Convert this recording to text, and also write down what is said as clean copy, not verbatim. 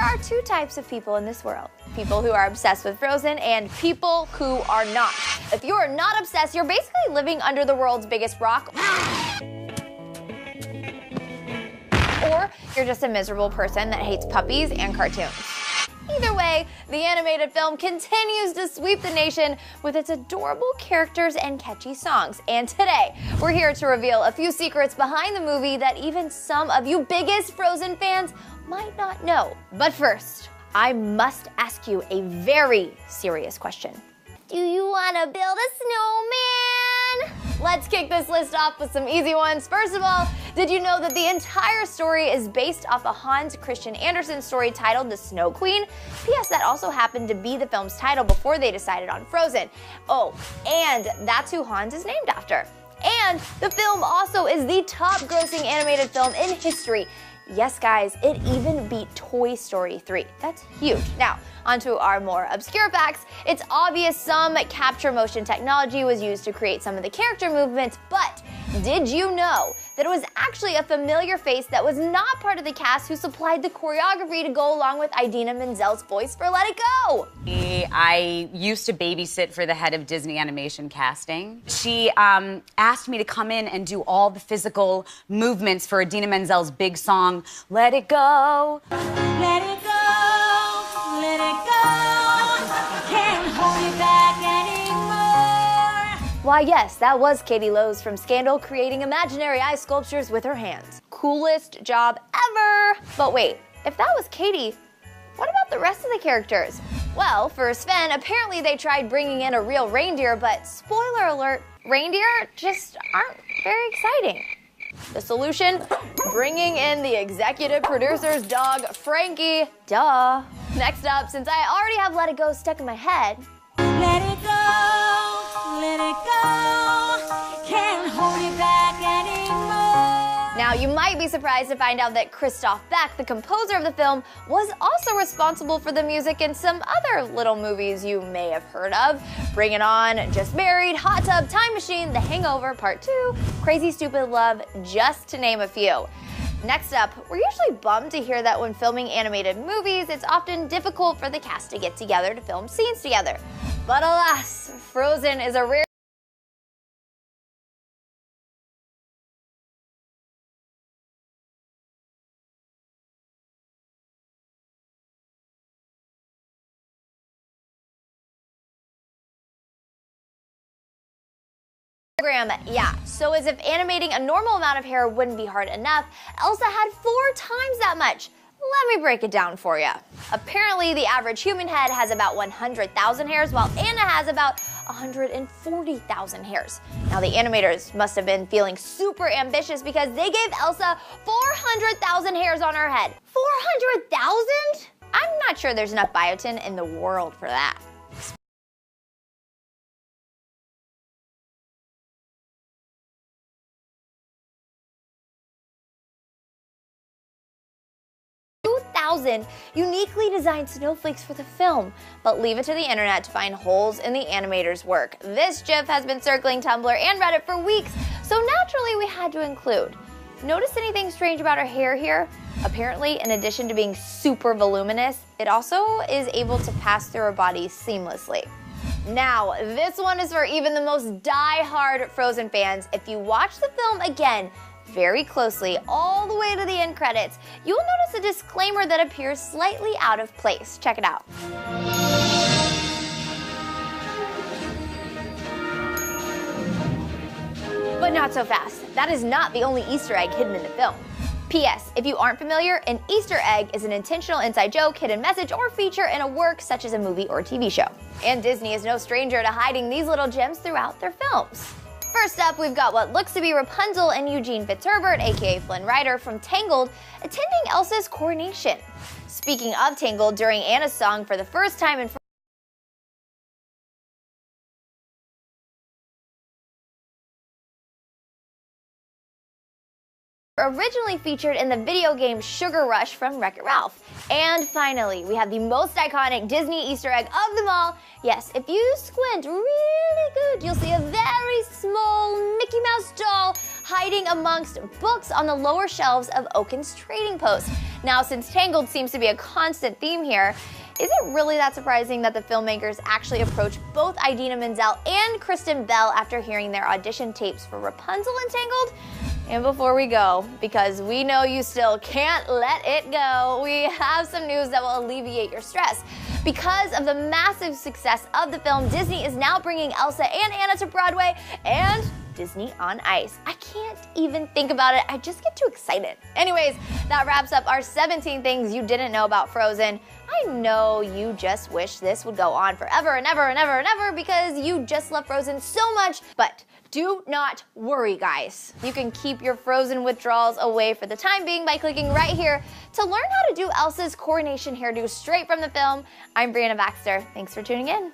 are two types of people in this world. People who are obsessed with Frozen and people who are not. If you're not obsessed, you're basically living under the world's biggest rock. Or you're just a miserable person that hates puppies and cartoons. Either way, the animated film continues to sweep the nation with its adorable characters and catchy songs. And today, we're here to reveal a few secrets behind the movie that even some of you biggest Frozen fans might not know. But first, I must ask you a very serious question. Do you want to build a snowman? Let's kick this list off with some easy ones. First of all, did you know that the entire story is based off a Hans Christian Andersen story titled The Snow Queen? P.S. That also happened to be the film's title before they decided on Frozen. Oh, and that's who Hans is named after. And the film also is the top-grossing animated film in history. Yes, guys, it even beat Toy Story 3. That's huge. Now, onto our more obscure facts. It's obvious some capture motion technology was used to create some of the character movements, but did you know that it was actually a familiar face that was not part of the cast who supplied the choreography to go along with Idina Menzel's voice for Let It Go? I used to babysit for the head of Disney animation casting. She asked me to come in and do all the physical movements for Idina Menzel's big song, Let It Go. Let it go, let it go, can't hold it back anymore. Why yes, that was Katie Lowes from Scandal creating imaginary ice sculptures with her hands. Coolest job ever! But wait, if that was Katie, what about the rest of the characters? Well, for Sven, apparently they tried bringing in a real reindeer, but spoiler alert, reindeer just aren't very exciting. The solution? Bringing in the executive producer's dog, Frankie. Duh. Next up, since I already have Let It Go stuck in my head. Let it go, can't hold it back anymore. Now, you might be surprised to find out that Christoph Beck, the composer of the film, was also responsible for the music in some other little movies you may have heard of. Bring It On, Just Married, Hot Tub Time Machine, The Hangover Part 2, Crazy Stupid Love, just to name a few. Next up, we're usually bummed to hear that when filming animated movies, it's often difficult for the cast to get together to film scenes together. But alas, Frozen is a rare 100. Yeah, so as if animating a normal amount of hair wouldn't be hard enough, Elsa had 4 times that much. Let me break it down for you. Apparently, the average human head has about 100,000 hairs, while Anna has about 140,000 hairs. Now, the animators must have been feeling super ambitious because they gave Elsa 400,000 hairs on her head. 400,000? I'm not sure there's enough biotin in the world for that. Uniquely designed snowflakes for the film, but leave it to the internet to find holes in the animator's work. This GIF has been circling Tumblr and Reddit for weeks, so naturally we had to include. Notice anything strange about her hair here? Apparently, in addition to being super voluminous, it also is able to pass through her body seamlessly. Now, this one is for even the most die-hard Frozen fans. If you watch the film again, very closely, all the way to the end credits, you'll notice a disclaimer that appears slightly out of place. Check it out. But not so fast. That is not the only Easter egg hidden in the film. P.S. If you aren't familiar, an Easter egg is an intentional inside joke, hidden message, or feature in a work such as a movie or TV show. And Disney is no stranger to hiding these little gems throughout their films. First up, we've got what looks to be Rapunzel and Eugene Fitzherbert, aka Flynn Rider from Tangled, attending Elsa's coronation. Speaking of Tangled, during Anna's song for the first time in originally featured in the video game Sugar Rush from Wreck-It Ralph. And finally, we have the most iconic Disney Easter egg of them all. Yes, if you squint really good, you'll see a very small Mickey Mouse doll hiding amongst books on the lower shelves of Oaken's trading post. Now, since Tangled seems to be a constant theme here, is it really that surprising that the filmmakers actually approached both Idina Menzel and Kristen Bell after hearing their audition tapes for Rapunzel and Tangled? And before we go, because we know you still can't let it go, we have some news that will alleviate your stress. Because of the massive success of the film, Disney is now bringing Elsa and Anna to Broadway and Disney on Ice. I can't even think about it. I just get too excited. Anyways, that wraps up our 17 things you didn't know about Frozen. I know you just wish this would go on forever and ever and ever and ever because you just love Frozen so much, but do not worry, guys. You can keep your Frozen withdrawals away for the time being by clicking right here to learn how to do Elsa's coronation hairdo straight from the film. I'm Brianna Baxter. Thanks for tuning in.